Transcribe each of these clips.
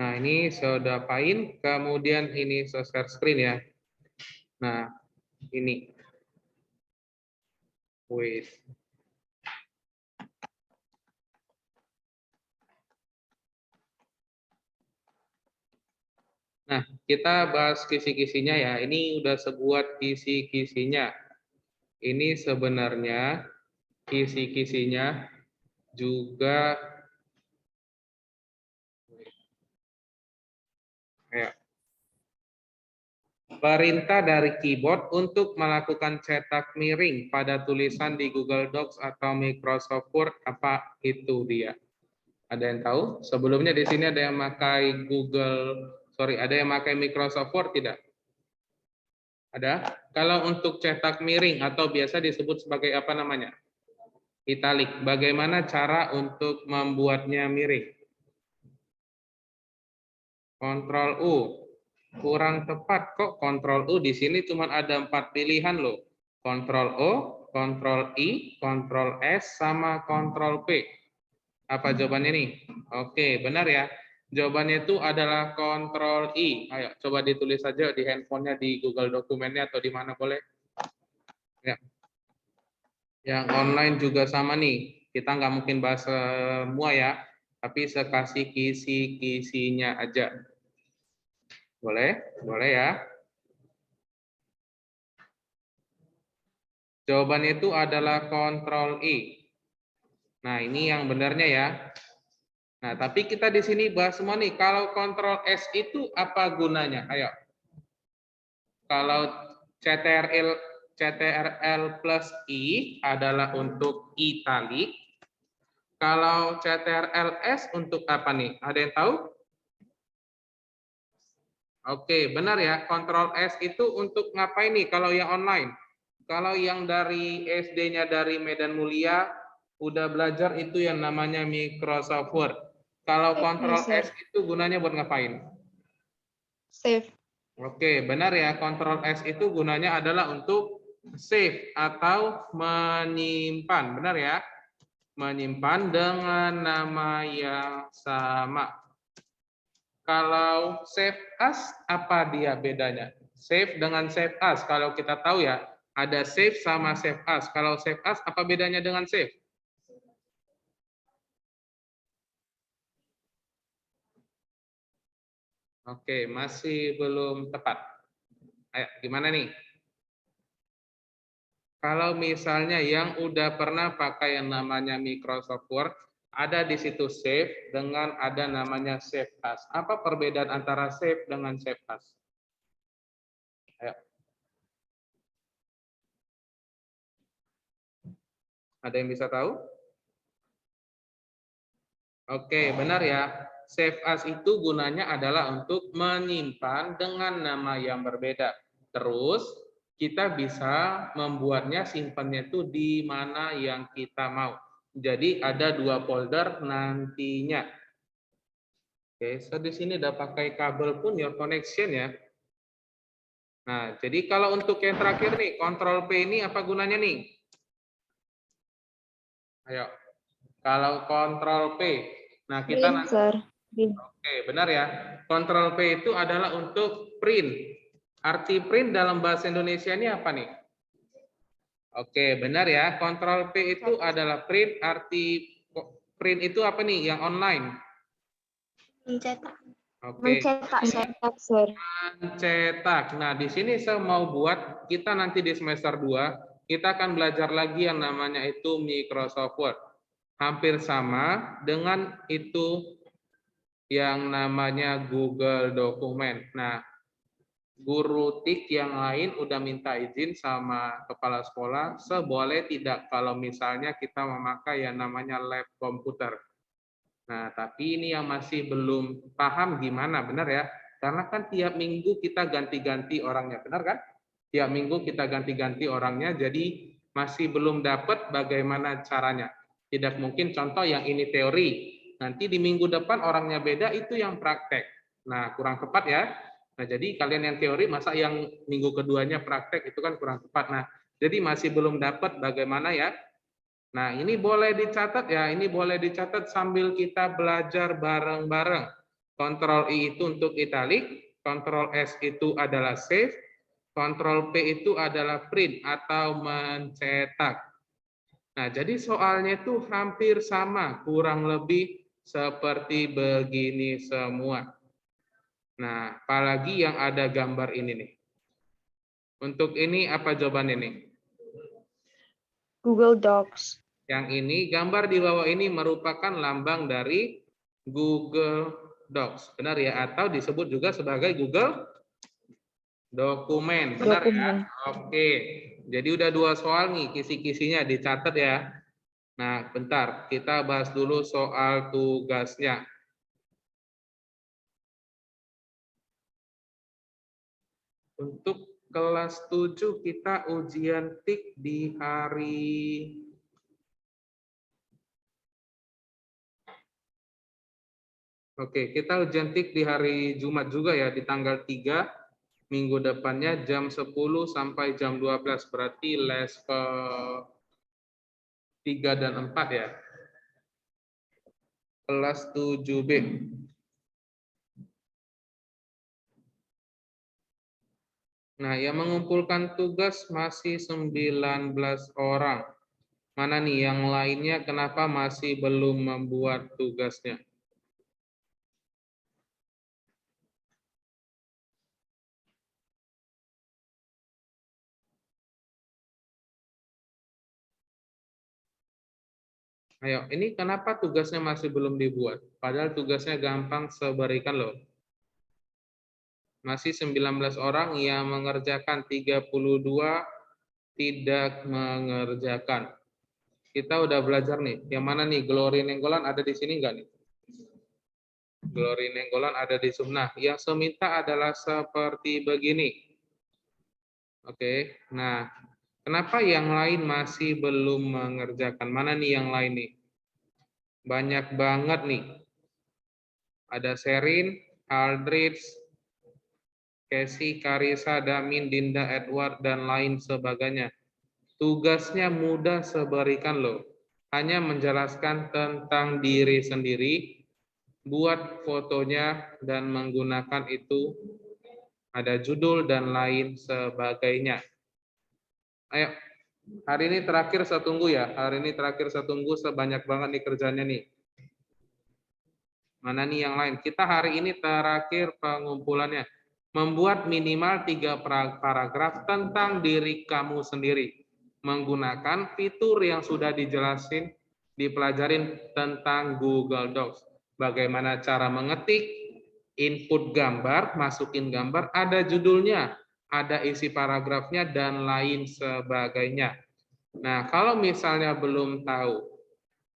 Nah, ini sudah fine. Kemudian ini share screen ya. Nah, ini. Wait. Nah, kita bahas kisi-kisinya ya. Ini udah sebuah kisi-kisinya. Ini sebenarnya kisi-kisinya juga ya, perintah dari keyboard untuk melakukan cetak miring pada tulisan di Google Docs atau Microsoft Word, apa itu dia? Ada yang tahu? Sebelumnya di sini ada yang pakai ada yang pakai Microsoft Word tidak? Ada? Kalau untuk cetak miring atau biasa disebut sebagai apa namanya? Italik. Bagaimana cara untuk membuatnya miring? Kontrol U. Kurang tepat kok kontrol U. Di sini cuma ada 4 pilihan loh. Kontrol O, kontrol I, kontrol S, sama kontrol P. Apa jawabannya nih? Oke, benar ya. Jawabannya itu adalah kontrol I. Ayo, coba ditulis saja di handphonenya, di Google dokumennya, atau di mana boleh. Ya. Yang online juga sama nih. Kita nggak mungkin bahas semua ya, tapi sekasih kisi-kisinya aja. Boleh? Boleh ya. Jawabannya itu adalah kontrol I. Nah, ini yang benarnya ya. Nah, tapi kita di sini bahas semua nih. Kalau kontrol S itu apa gunanya? Ayo. Kalau CTRL plus I adalah untuk italik. Kalau CTRL-S untuk apa nih? Ada yang tahu? Oke, benar ya. Kontrol S itu untuk ngapain nih kalau yang online? Kalau yang dari SD-nya dari Medan Mulia, udah belajar itu yang namanya Microsoft Word. Kalau kontrol S itu gunanya buat ngapain? Save. Oke, benar ya. Kontrol S itu gunanya adalah untuk save atau menyimpan. Benar ya? Menyimpan dengan nama yang sama. Kalau save as, apa dia bedanya? Save dengan save as, kalau kita tahu ya, ada save sama save as. Kalau save as, apa bedanya dengan save? Oke, masih belum tepat. Ayo, gimana nih? Kalau misalnya yang udah pernah pakai yang namanya Microsoft Word, ada di situ save dengan ada namanya save as. Apa perbedaan antara save dengan save as? Ayo. Ada yang bisa tahu? Oke, benar ya. Save as itu gunanya adalah untuk menyimpan dengan nama yang berbeda. Terus kita bisa membuatnya simpannya itu di mana yang kita mau. Jadi ada 2 folder nantinya. Oke, so di sini udah pakai kabel pun your connection ya. Nah, jadi kalau untuk yang terakhir nih, Ctrl P ini apa gunanya nih? Ayo. Kalau Ctrl P. Nah, kita nanti Oke, benar ya. Ctrl P itu adalah untuk print. Arti print dalam bahasa Indonesia ini apa nih? Oke, benar ya. Ctrl P itu adalah print. Arti print itu apa nih? Yang online. Mencetak. Oke. Mencetak, sir. Mencetak. Nah, di sini saya mau buat, kita nanti di semester 2, kita akan belajar lagi yang namanya itu Microsoft Word. Hampir sama dengan itu yang namanya Google Dokumen. Nah, guru TIK yang lain udah minta izin sama kepala sekolah, seboleh tidak kalau misalnya kita memakai yang namanya lab komputer. Nah, tapi ini yang masih belum paham gimana, benar ya? Karena kan tiap minggu kita ganti-ganti orangnya, benar kan? Tiap minggu kita ganti-ganti orangnya, jadi masih belum dapat bagaimana caranya. Tidak mungkin contoh yang ini teori, nanti di minggu depan orangnya beda, itu yang praktek. Nah, kurang tepat ya. Nah, jadi kalian yang teori, masa yang minggu keduanya praktek, itu kan kurang tepat. Nah, jadi masih belum dapat bagaimana ya. Nah, ini boleh dicatat ya, ini boleh dicatat sambil kita belajar bareng-bareng. Kontrol I itu untuk italic, kontrol S itu adalah save, kontrol P itu adalah print atau mencetak. Nah, jadi soalnya itu hampir sama, kurang lebih seperti begini semua. Nah, apalagi yang ada gambar ini nih. Untuk ini apa jawaban ini? Google Docs. Yang ini, gambar di bawah ini merupakan lambang dari Google Docs. Benar ya? Atau disebut juga sebagai Google Dokumen. Benar ya? Dokumen. Oke. Jadi udah 2 soal nih, kisi-kisinya dicatat ya. Nah, bentar. Kita bahas dulu soal tugasnya. Untuk kelas 7 kita ujian TIK di hari Oke, kita ujian TIK di hari Jumat juga ya, di tanggal 3, minggu depannya jam 10 sampai jam 12, berarti les ke 3 dan 4 ya. Kelas 7B. Nah, yang mengumpulkan tugas masih 19 orang. Mana nih yang lainnya kenapa masih belum membuat tugasnya? Ayo, ini kenapa tugasnya masih belum dibuat? Padahal tugasnya gampang seberikan loh. Masih 19 orang yang mengerjakan, 32 tidak mengerjakan. Kita udah belajar nih. Yang mana nih? Glory Nenggolan ada di sini enggak nih? Glory Nenggolan ada di Zoom. Nah, yang saya minta adalah seperti begini. Oke, nah kenapa yang lain masih belum mengerjakan? Mana nih yang lain nih? Banyak banget nih. Ada Sherin, Aldrich, Casey, Karisa, Damin, Dinda, Edward, dan lain sebagainya. Tugasnya mudah seberikan loh. Hanya menjelaskan tentang diri sendiri, buat fotonya, dan menggunakan itu ada judul dan lain sebagainya. Ayo, hari ini terakhir saya tunggu ya. Hari ini terakhir saya tunggu, sebanyak banget nih kerjanya nih. Mana nih yang lain? Kita hari ini terakhir pengumpulannya. Membuat minimal 3 paragraf tentang diri kamu sendiri. Menggunakan fitur yang sudah dijelasin, dipelajarin tentang Google Docs. Bagaimana cara mengetik, input gambar, masukin gambar, ada judulnya, ada isi paragrafnya, dan lain sebagainya. Nah, kalau misalnya belum tahu,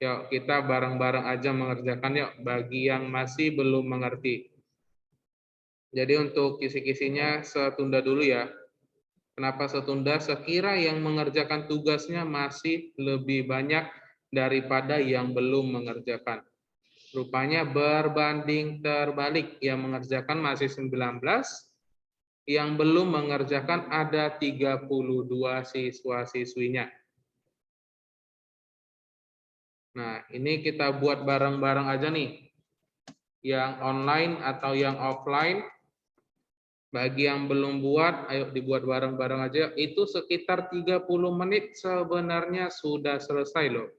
yuk kita bareng-bareng aja mengerjakan yuk, bagi yang masih belum mengerti. Jadi untuk kisi-kisinya setunda dulu ya. Kenapa setunda? Sekira yang mengerjakan tugasnya masih lebih banyak daripada yang belum mengerjakan. Rupanya berbanding terbalik, yang mengerjakan masih 19, yang belum mengerjakan ada 32 siswa-siswinya. Nah, ini kita buat bareng-bareng aja nih. Yang online atau yang offline. Bagi yang belum buat, ayo dibuat bareng-bareng aja. Itu sekitar 30 menit sebenarnya sudah selesai loh.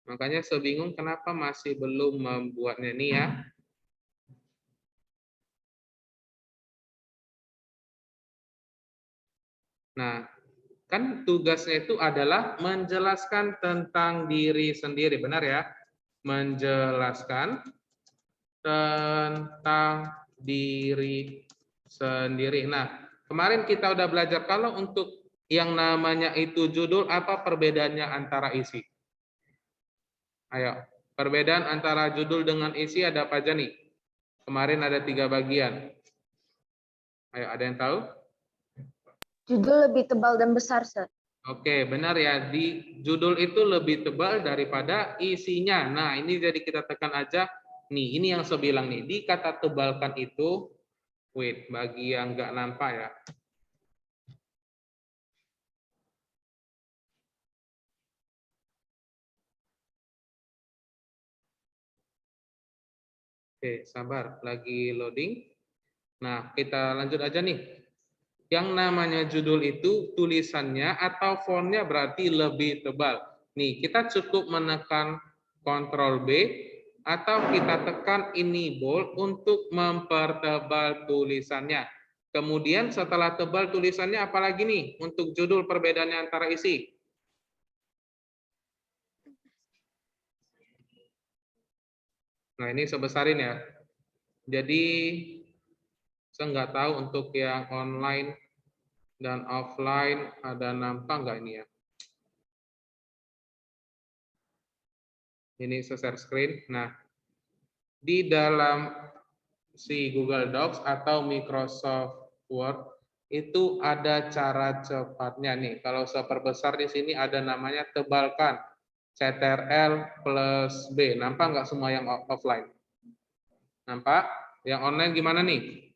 Makanya saya bingung kenapa masih belum membuatnya nih ya. Nah, kan tugasnya itu adalah menjelaskan tentang diri sendiri, benar ya? Menjelaskan tentang diri sendiri. Nah, kemarin kita udah belajar kalau untuk yang namanya itu judul, apa perbedaannya antara isi? Ayo, perbedaan antara judul dengan isi ada apa aja nih? Kemarin ada 3 bagian. Ayo, ada yang tahu? Judul lebih tebal dan besar, Sir. Oke, benar ya. Di judul itu lebih tebal daripada isinya. Nah, ini jadi kita tekan aja. Nih, ini yang saya bilang nih. Di kata tebalkan itu, wait, bagi yang nggak nampak ya. Oke, sabar, lagi loading. Nah, kita lanjut aja nih. Yang namanya judul itu tulisannya atau fontnya berarti lebih tebal. Nih, kita cukup menekan Ctrl B atau kita tekan ini bold untuk mempertebal tulisannya. Kemudian setelah tebal tulisannya apalagi nih untuk judul perbedaannya antara isi? Nah, ini sebesarin ya. Jadi saya nggak tahu untuk yang online dan offline ada nampak nggak ini ya? Ini share screen. Nah, di dalam si Google Docs atau Microsoft Word itu ada cara cepatnya nih. Kalau seperbesar di sini ada namanya tebalkan. CTRL plus B. Nampak nggak semua yang offline? Nampak? Yang online gimana nih?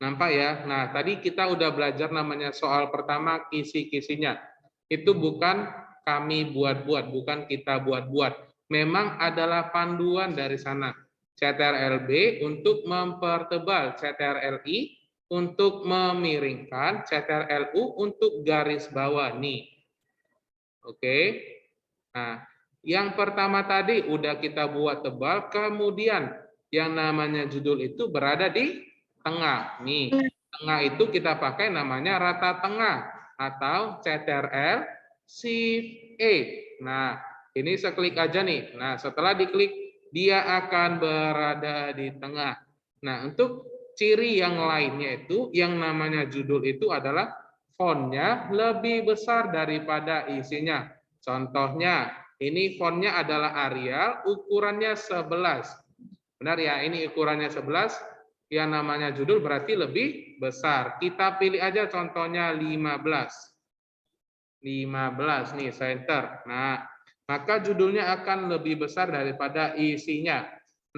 Nampak ya? Nah, tadi kita udah belajar namanya soal pertama kisi-kisinya. Itu bukan kami buat-buat, bukan kita buat-buat. Memang adalah panduan dari sana. CTRL-B untuk mempertebal, CTRL-I untuk memiringkan, CTRL-U untuk garis bawah nih. Oke. Nah, yang pertama tadi udah kita buat tebal, kemudian yang namanya judul itu berada di tengah. Nih, tengah itu kita pakai namanya rata tengah atau CTRL Shift E. Nah, ini seklik aja nih. Nah, setelah diklik dia akan berada di tengah. Nah, untuk ciri yang lainnya itu yang namanya judul itu adalah fontnya lebih besar daripada isinya. Contohnya, ini fontnya adalah Arial, ukurannya 11. Benar ya, ini ukurannya 11, yang namanya judul berarti lebih besar. Kita pilih aja contohnya 15. 15 nih, center. Nah, maka judulnya akan lebih besar daripada isinya.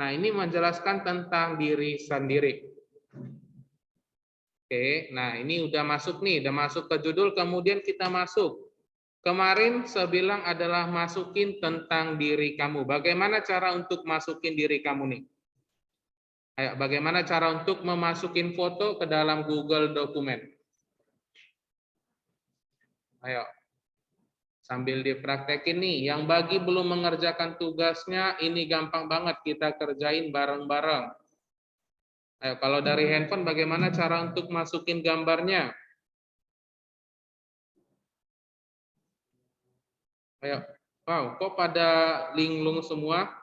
Nah, ini menjelaskan tentang diri sendiri. Oke, nah ini udah masuk nih, udah masuk ke judul, kemudian kita masuk. Kemarin saya bilang adalah masukin tentang diri kamu. Bagaimana cara untuk masukin diri kamu nih? Ayo, bagaimana cara untuk memasukin foto ke dalam Google Dokumen? Ayo, sambil dipraktekin nih. Yang bagi belum mengerjakan tugasnya, ini gampang banget kita kerjain bareng-bareng. Ayo, kalau dari handphone bagaimana cara untuk masukin gambarnya? Ayo, wow, kok pada linglung semua?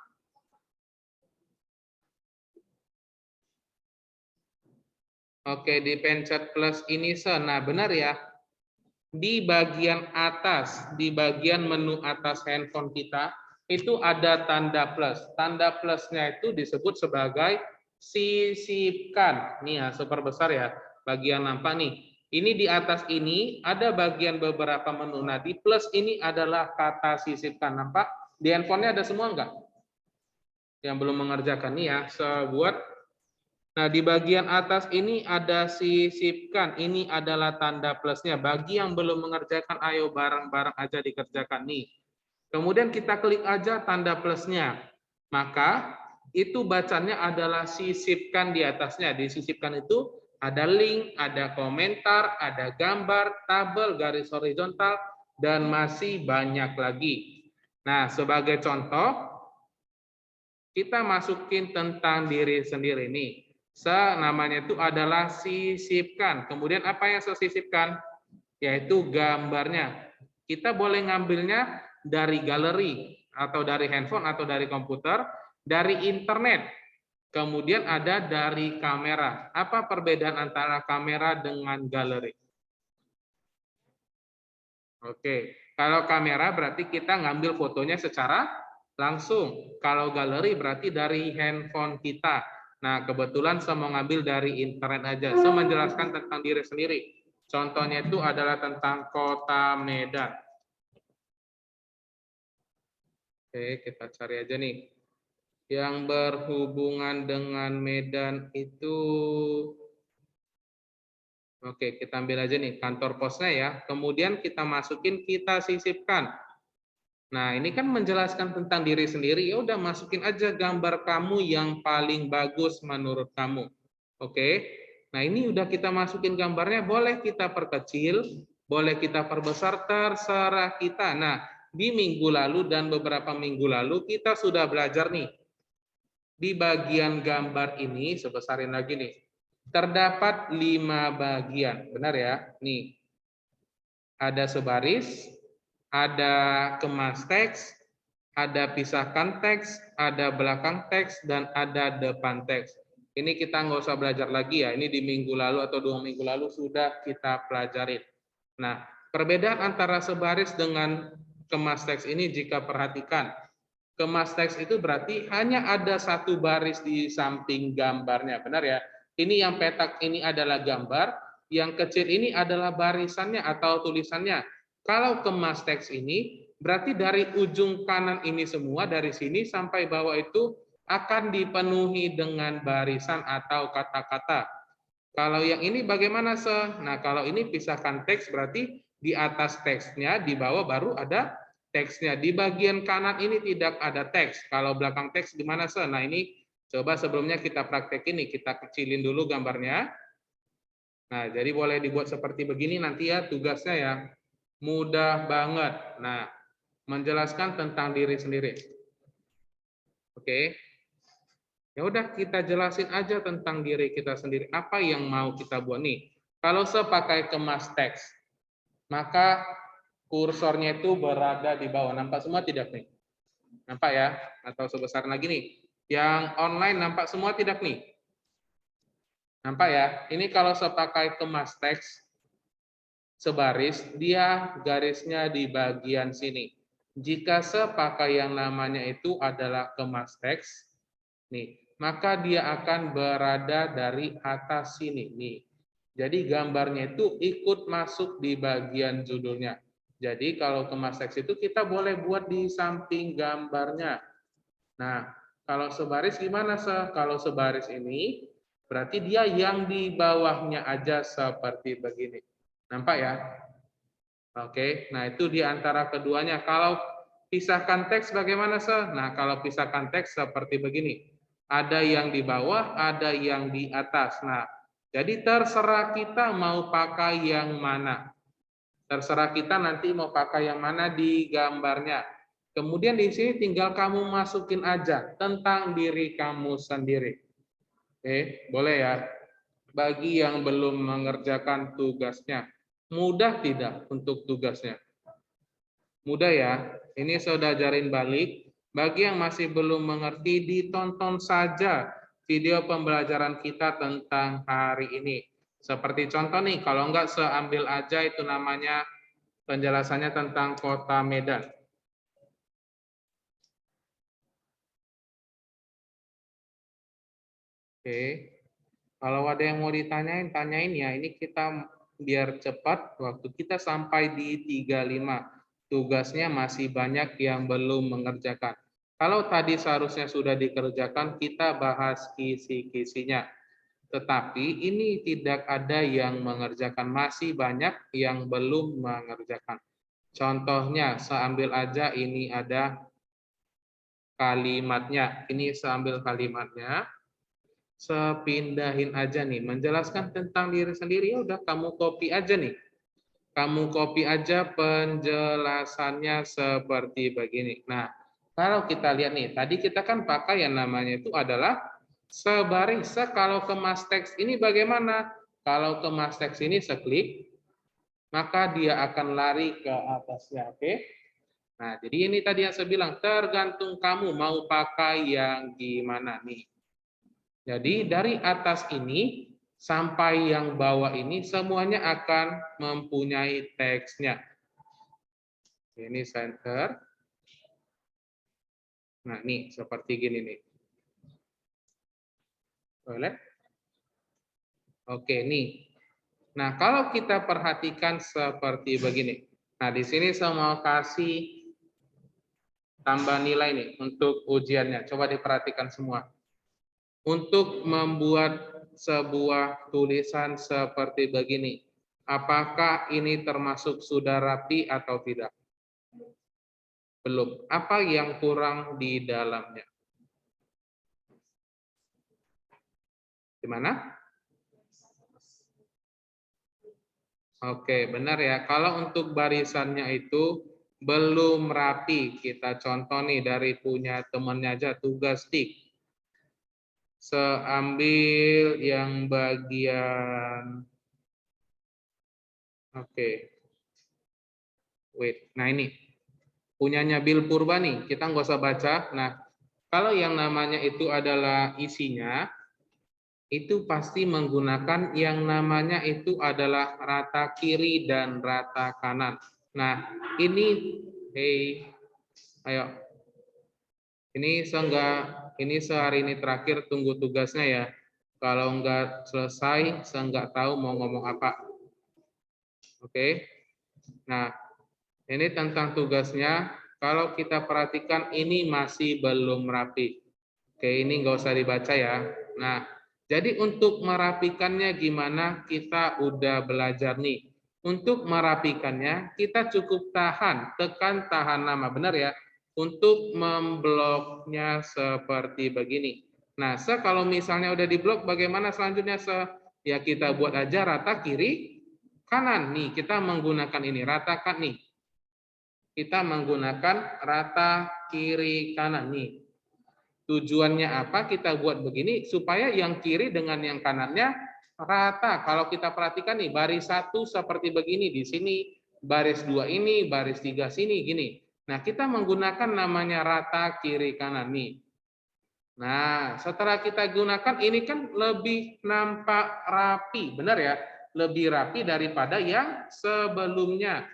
Oke, dipencet plus ini nah benar ya. Di bagian atas, di bagian menu atas handphone kita, itu ada tanda plus. Tanda plusnya itu disebut sebagai sisipkan. Nih ya, super besar ya, bagian nampak nih. Ini di atas ini ada bagian beberapa menu. Nah, di plus ini adalah kata sisipkan. Nampak? Di handphonenya ada semua enggak? Yang belum mengerjakan nih ya, saya buat. Nah, di bagian atas ini ada sisipkan. Ini adalah tanda plusnya. Bagi yang belum mengerjakan, ayo bareng-bareng aja dikerjakan nih. Kemudian kita klik aja tanda plusnya. Maka itu bacanya adalah sisipkan di atasnya. Disisipkan itu ada link, ada komentar, ada gambar, tabel, garis horizontal, dan masih banyak lagi. Nah, sebagai contoh, kita masukin tentang diri sendiri nih. Namanya itu adalah sisipkan. Kemudian apa yang saya sisipkan? Yaitu gambarnya. Kita boleh ngambilnya dari galeri, atau dari handphone, atau dari komputer, dari internet. Kemudian ada dari kamera. Apa perbedaan antara kamera dengan galeri? Oke, kalau kamera berarti kita ngambil fotonya secara langsung. Kalau galeri berarti dari handphone kita. Nah, kebetulan saya mau ngambil dari internet aja. Saya menjelaskan tentang diri sendiri. Contohnya itu adalah tentang kota Medan. Oke, kita cari aja nih. Yang berhubungan dengan Medan itu, oke, kita ambil aja nih kantor posnya ya. Kemudian kita masukin, kita sisipkan. Nah, ini kan menjelaskan tentang diri sendiri, ya udah masukin aja gambar kamu yang paling bagus menurut kamu. Oke. Nah, ini udah kita masukin gambarnya, boleh kita perkecil, boleh kita perbesar, terserah kita. Nah, di minggu lalu dan beberapa minggu lalu kita sudah belajar nih. Di bagian gambar ini, sebesarin lagi nih. Terdapat 5 bagian, benar ya? Nih, ada sebaris, ada kemas teks, ada pisahkan teks, ada belakang teks, dan ada depan teks. Ini kita nggak usah belajar lagi ya, ini di minggu lalu atau 2 minggu lalu sudah kita pelajarin. Nah, perbedaan antara sebaris dengan kemas teks ini jika perhatikan, kemas teks itu berarti hanya ada satu baris di samping gambarnya, benar ya? Ini yang petak ini adalah gambar, yang kecil ini adalah barisannya atau tulisannya. Kalau kemas teks ini berarti dari ujung kanan ini semua dari sini sampai bawah itu akan dipenuhi dengan barisan atau kata-kata. Kalau yang ini bagaimana, Se? Nah, kalau ini pisahkan teks berarti di atas teksnya, di bawah baru ada teksnya. Di bagian kanan ini tidak ada teks. Kalau belakang teks gimana, Se? Nah, ini coba sebelumnya kita praktekin nih, kita kecilin dulu gambarnya. Nah, jadi boleh dibuat seperti begini nanti ya tugasnya ya. Mudah banget. Nah, menjelaskan tentang diri sendiri. Oke. Ya udah kita jelasin aja tentang diri kita sendiri. Apa yang mau kita buat nih? Kalau saya pakai kemas teks, maka kursornya itu berada di bawah. Nampak semua tidak nih? Nampak ya? Atau sebesar lagi nih. Yang online nampak semua tidak nih? Nampak ya? Ini kalau saya pakai kemas teks sebaris, dia garisnya di bagian sini. Jika saya pakai yang namanya itu adalah kemas teks, nih, maka dia akan berada dari atas sini nih. Jadi gambarnya itu ikut masuk di bagian judulnya. Jadi kalau kemas teks itu kita boleh buat di samping gambarnya. Nah, kalau sebaris gimana, Se? Kalau sebaris ini berarti dia yang di bawahnya aja seperti begini. Nampak ya? Oke, nah itu di antara keduanya. Kalau pisahkan teks bagaimana, Se? Nah, kalau pisahkan teks seperti begini. Ada yang di bawah, ada yang di atas. Nah, jadi terserah kita mau pakai yang mana. Terserah kita nanti mau pakai yang mana di gambarnya. Kemudian di sini tinggal kamu masukin aja tentang diri kamu sendiri. Oke, boleh ya. Bagi yang belum mengerjakan tugasnya, mudah tidak untuk tugasnya? Mudah ya. Ini saya ajarin balik. Bagi yang masih belum mengerti, ditonton saja video pembelajaran kita tentang hari ini. Seperti contoh nih, kalau enggak saya ambil aja itu namanya penjelasannya tentang Kota Medan. Oke. Kalau ada yang mau ditanyain, tanyain ya. Ini kita biar cepat, waktu kita sampai di 35. Tugasnya masih banyak yang belum mengerjakan. Kalau tadi seharusnya sudah dikerjakan, kita bahas kisi-kisinya. Tetapi ini tidak ada yang mengerjakan. Masih banyak yang belum mengerjakan. Contohnya, saya ambil aja ini ada kalimatnya. Ini saya ambil kalimatnya. Sepindahin aja nih, menjelaskan tentang diri sendiri, ya udah kamu copy aja nih. Kamu copy aja penjelasannya seperti begini. Nah, kalau kita lihat nih, tadi kita kan pakai yang namanya itu adalah sebaris. Kalau kemas teks ini bagaimana? Kalau kemas teks ini seklik, maka dia akan lari ke atasnya, oke? Nah, jadi ini tadi yang saya bilang, tergantung kamu mau pakai yang gimana nih. Jadi dari atas ini sampai yang bawah ini semuanya akan mempunyai teksnya. Ini center. Nah, ini seperti gini nih. Boleh? Oke, nih. Nah, kalau kita perhatikan seperti begini. Nah, di sini saya mau kasih tambah nilai nih untuk ujiannya. Coba diperhatikan semua. Untuk membuat sebuah tulisan seperti begini, apakah ini termasuk sudah rapi atau tidak? Belum. Apa yang kurang di dalamnya? Gimana? Oke, benar ya. Kalau untuk barisannya itu belum rapi. Kita contoh nih dari punya temannya aja, tugas tik. Seambil yang bagian, oke, wait. Nah ini, punyanya Bill Purba nih, kita nggak usah baca. Nah, kalau yang namanya itu adalah isinya, itu pasti menggunakan yang namanya itu adalah rata kiri dan rata kanan. Nah, ini, hey, ayo, ini sehari ini terakhir tunggu tugasnya ya. Kalau nggak selesai, saya nggak tahu mau ngomong apa. Oke. Nah, ini tentang tugasnya. Kalau kita perhatikan ini masih belum rapi. Oke, ini nggak usah dibaca ya. Nah, jadi untuk merapikannya gimana? Kita udah belajar nih. Untuk merapikannya, kita cukup tekan tahan lama, benar ya? Untuk membloknya seperti begini. Nah, kalau misalnya udah diblok, bagaimana selanjutnya? Ya kita buat aja rata kiri, kanan. Nih, kita menggunakan ini, ratakan nih. Kita menggunakan rata kiri kanan nih. Tujuannya apa? Kita buat begini supaya yang kiri dengan yang kanannya rata. Kalau kita perhatikan nih, baris 1 seperti begini di sini, baris 2 ini, baris 3 sini gini. Nah, kita menggunakan namanya rata kiri kanan nih. Nah, setelah kita gunakan ini kan lebih nampak rapi, benar ya? Lebih rapi daripada yang sebelumnya.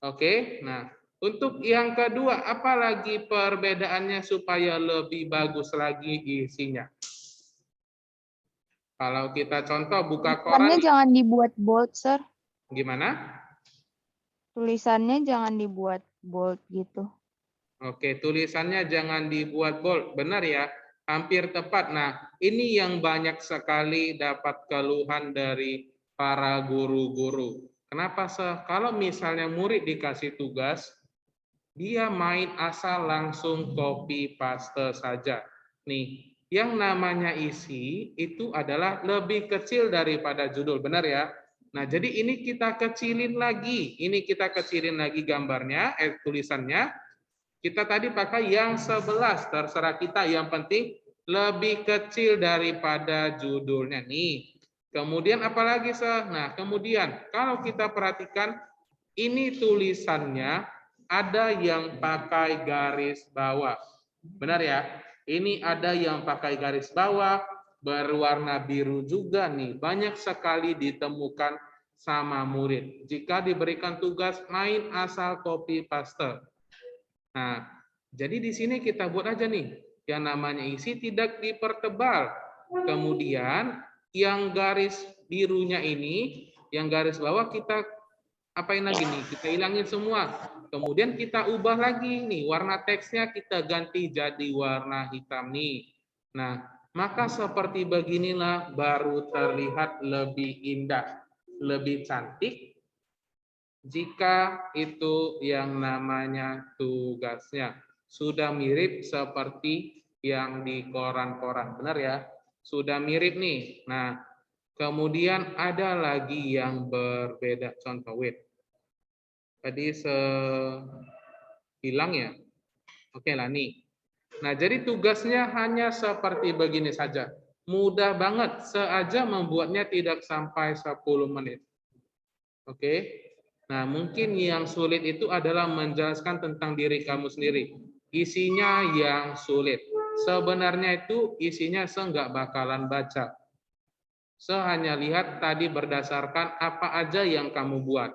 Oke, nah untuk yang kedua, apalagi perbedaannya supaya lebih bagus lagi isinya? Kalau kita contoh buka Tulisannya koran, jangan dibuat bold, Sir. gimana? Tulisannya jangan dibuat bold gitu. Oke, tulisannya jangan dibuat bold, benar ya? Hampir tepat. Nah, ini yang banyak sekali dapat keluhan dari para guru-guru. Kenapa, Sir? Kalau misalnya murid dikasih tugas, dia main asal langsung copy paste saja. Nih, yang namanya isi itu adalah lebih kecil daripada judul, benar ya? Nah, jadi ini kita kecilin lagi. Ini kita kecilin lagi gambarnya, tulisannya. Kita tadi pakai yang 11, terserah kita. Yang penting lebih kecil daripada judulnya nih. Kemudian apalagi, Sir? Nah, kemudian kalau kita perhatikan ini tulisannya ada yang pakai garis bawah. Benar ya? Ini ada yang pakai garis bawah, berwarna biru juga nih. Banyak sekali ditemukan sama murid. Jika diberikan tugas main asal copy paste. Nah, jadi di sini kita buat aja nih, yang namanya isi tidak dipertebal. Kemudian yang garis birunya ini, yang garis bawah kita apain lagi nih? Kita hilangin semua. Kemudian kita ubah lagi nih, warna teksnya kita ganti jadi warna hitam nih. Nah, maka seperti beginilah baru terlihat lebih indah, lebih cantik, jika itu yang namanya tugasnya. Sudah mirip seperti yang di koran-koran. Benar ya? Sudah mirip nih. Nah, kemudian ada lagi yang berbeda. Contoh, wait. Tadi hilang ya? Oke lah nih. Nah, jadi tugasnya hanya seperti begini saja. Mudah banget, seaja membuatnya tidak sampai 10 menit. Oke. Nah, mungkin yang sulit itu adalah menjelaskan tentang diri kamu sendiri. Isinya yang sulit. Sebenarnya itu isinya saya nggak bakalan baca. Saya hanya lihat tadi berdasarkan apa aja yang kamu buat.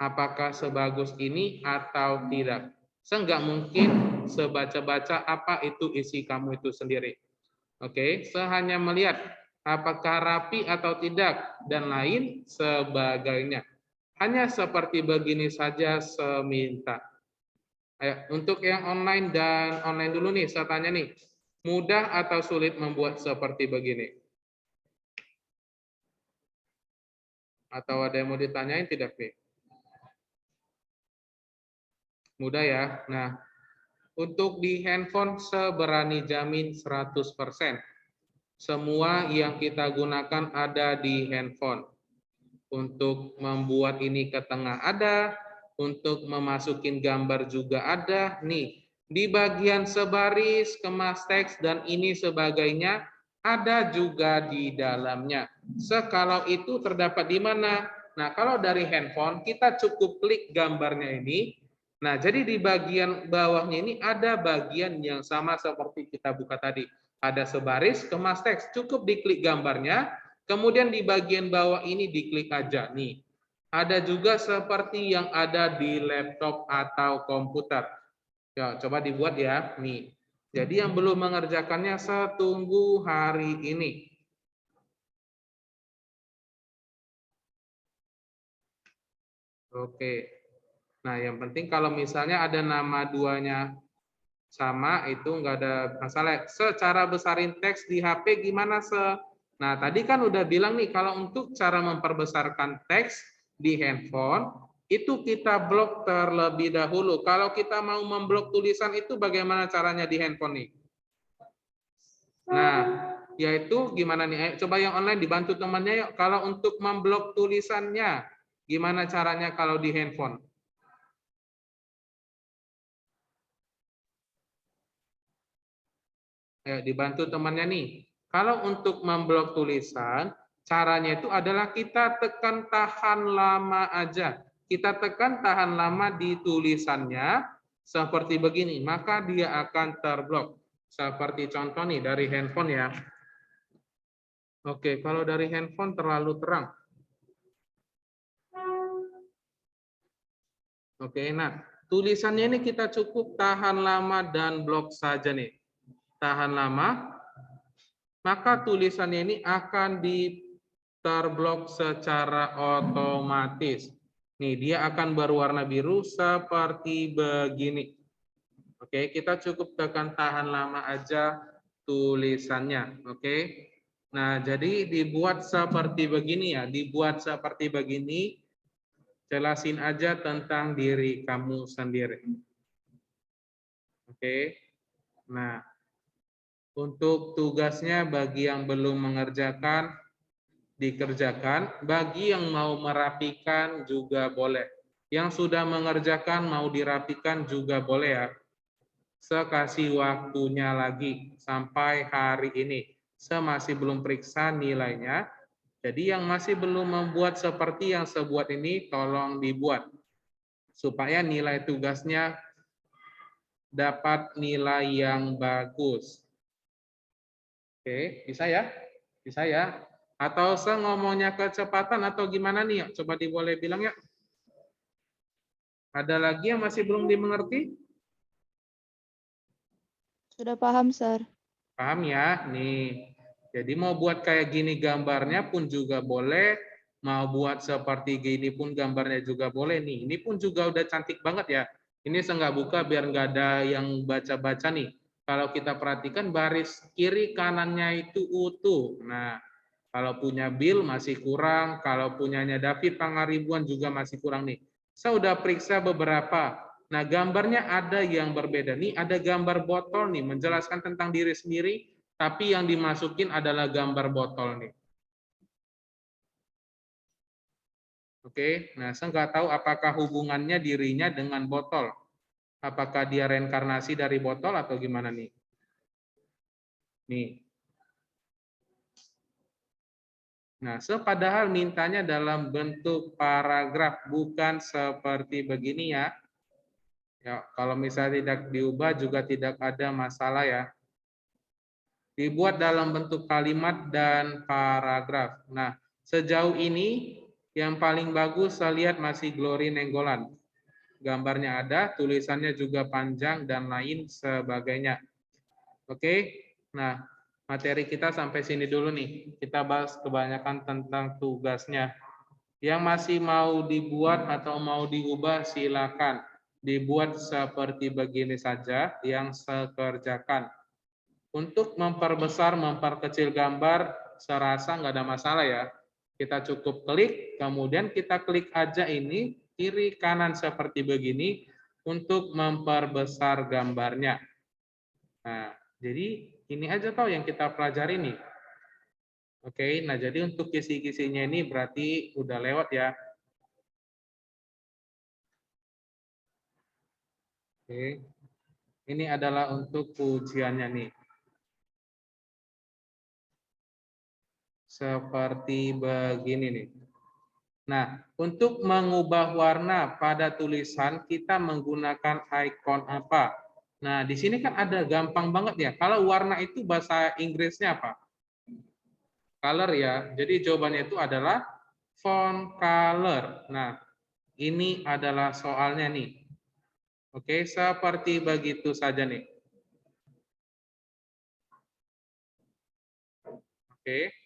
Apakah sebagus ini atau tidak. Saya nggak mungkin sebaca-baca apa itu isi kamu itu sendiri. Oke, saya hanya melihat apakah rapi atau tidak dan lain sebagainya. Hanya seperti begini saja seminta. Ayo, untuk yang online dan online dulu nih, saya tanya nih, mudah atau sulit membuat seperti begini? Atau ada yang mau ditanyain tidak nih? Mudah ya. Nah, untuk di handphone seberani jamin 100%. Semua yang kita gunakan ada di handphone. Untuk membuat ini ke tengah ada, untuk memasukin gambar juga ada. Nih, di bagian sebaris, kemas teks, dan ini sebagainya, ada juga di dalamnya. Kalau itu terdapat di mana? Nah, kalau dari handphone, kita cukup klik gambarnya ini. Nah, jadi di bagian bawahnya ini ada bagian yang sama seperti kita buka tadi. Ada sebaris, kemas teks, cukup diklik gambarnya, kemudian di bagian bawah ini diklik aja nih. Ada juga seperti yang ada di laptop atau komputer. Ya, coba dibuat ya, nih. Jadi yang belum mengerjakannya setunggu hari ini. Oke. Nah, yang penting kalau misalnya ada nama duanya sama, itu nggak ada masalah. Secara besarin teks di HP gimana, Nah, tadi kan udah bilang nih, kalau untuk cara memperbesarkan teks di handphone, itu kita blok terlebih dahulu. Kalau kita mau memblok tulisan itu bagaimana caranya di handphone nih? Nah, yaitu gimana nih? Ayo, coba yang online dibantu temannya yuk. Kalau untuk memblok tulisannya, gimana caranya kalau di handphone? Dibantu temannya nih. Kalau untuk memblok tulisan, caranya itu adalah kita tekan tahan lama aja. Kita tekan tahan lama di tulisannya seperti begini, maka dia akan terblok. Seperti contoh nih dari handphone ya. Oke, kalau dari handphone terlalu terang. Oke, nah tulisannya ini kita cukup tahan lama dan blok saja nih. Tahan lama, maka tulisannya ini akan terblok secara otomatis. Nih, dia akan berwarna biru seperti begini. Oke, kita cukup tekan tahan lama aja tulisannya. Oke. Nah, jadi dibuat seperti begini ya, dibuat seperti begini. Jelasin aja tentang diri kamu sendiri. Oke. Nah, untuk tugasnya bagi yang belum mengerjakan, dikerjakan. Bagi yang mau merapikan juga boleh. Yang sudah mengerjakan mau dirapikan juga boleh ya. Sekasih waktunya lagi sampai hari ini. Masih belum periksa nilainya. Jadi yang masih belum membuat seperti yang sebuat ini, tolong dibuat. Supaya nilai tugasnya dapat nilai yang bagus. Oke, bisa ya? Bisa ya? Atau saya ngomongnya kecepatan atau gimana nih? Coba boleh bilang ya. Ada lagi yang masih belum dimengerti? Sudah paham, Sir. Paham ya? Nih. Jadi mau buat kayak gini gambarnya pun juga boleh. Mau buat seperti gini pun gambarnya juga boleh nih. Ini pun juga udah cantik banget ya. Ini saya nggak buka biar nggak ada yang baca-baca nih. Kalau kita perhatikan baris kiri kanannya itu utuh. Nah, kalau punya Bill masih kurang, kalau punyanya David Pangaribuan juga masih kurang nih. Saya udah periksa beberapa. Nah, gambarnya ada yang berbeda. Nih ada gambar botol nih, menjelaskan tentang diri sendiri, tapi yang dimasukin adalah gambar botol nih. Oke, nah saya nggak tahu apakah hubungannya dirinya dengan botol. Apakah dia reinkarnasi dari botol atau gimana nih? Nih. Nah, padahal mintanya dalam bentuk paragraf, bukan seperti begini ya. Ya, kalau misalnya tidak diubah juga tidak ada masalah ya. Dibuat dalam bentuk kalimat dan paragraf. Nah, sejauh ini yang paling bagus saya lihat masih Glory Nenggolan. Gambarnya ada, tulisannya juga panjang dan lain sebagainya. Oke, nah materi kita sampai sini dulu nih. Kita bahas kebanyakan tentang tugasnya. Yang masih mau dibuat atau mau diubah silakan. Dibuat seperti begini saja yang saya kerjakan. Untuk memperbesar, memperkecil gambar, saya rasa nggak ada masalah ya. Kita cukup klik, kemudian kita klik aja ini, kiri kanan seperti begini. untuk memperbesar gambarnya. Nah, jadi ini aja toh yang kita pelajari nih. Oke, nah jadi untuk kisi-kisinya ini berarti udah lewat ya. Oke, ini adalah untuk ujiannya nih. Seperti begini nih. Nah, untuk mengubah warna pada tulisan, kita menggunakan icon apa? Nah, di sini kan ada gampang banget ya. Kalau warna itu bahasa Inggrisnya apa? Color ya. Jadi jawabannya itu adalah font color. Nah, ini adalah soalnya nih. Oke, seperti begitu saja nih. Oke.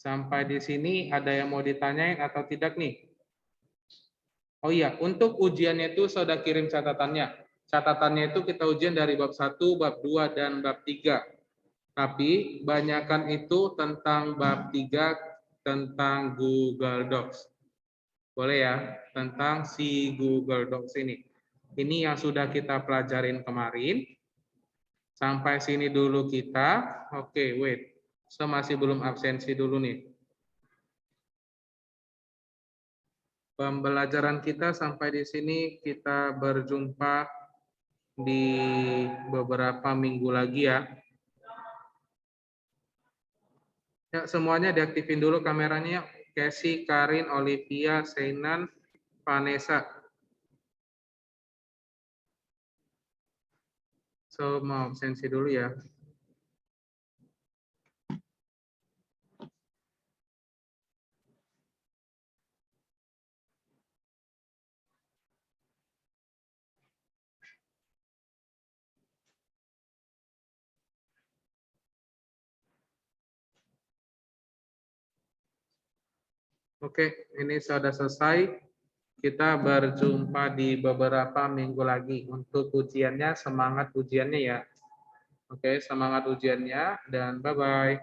Sampai di sini ada yang mau ditanyain atau tidak nih? Oh iya, untuk ujiannya itu sudah kirim catatannya. Catatannya itu kita ujian dari bab 1, bab 2, dan bab 3. Tapi banyakan itu tentang bab 3 tentang Google Docs. Boleh ya, tentang si Google Docs ini. Ini yang sudah kita pelajarin kemarin. Sampai sini dulu kita. Oke, wait. So masih belum absensi dulu nih. Pembelajaran kita sampai di sini, kita berjumpa di beberapa minggu lagi ya. Ya, semuanya diaktifin dulu kameranya. Casey, Karin, Olivia, Seinan, Vanessa. So, mau absensi dulu ya. Oke, ini sudah selesai. Kita berjumpa di beberapa minggu lagi. Untuk ujiannya, semangat ujiannya ya. Oke, semangat ujiannya dan bye-bye.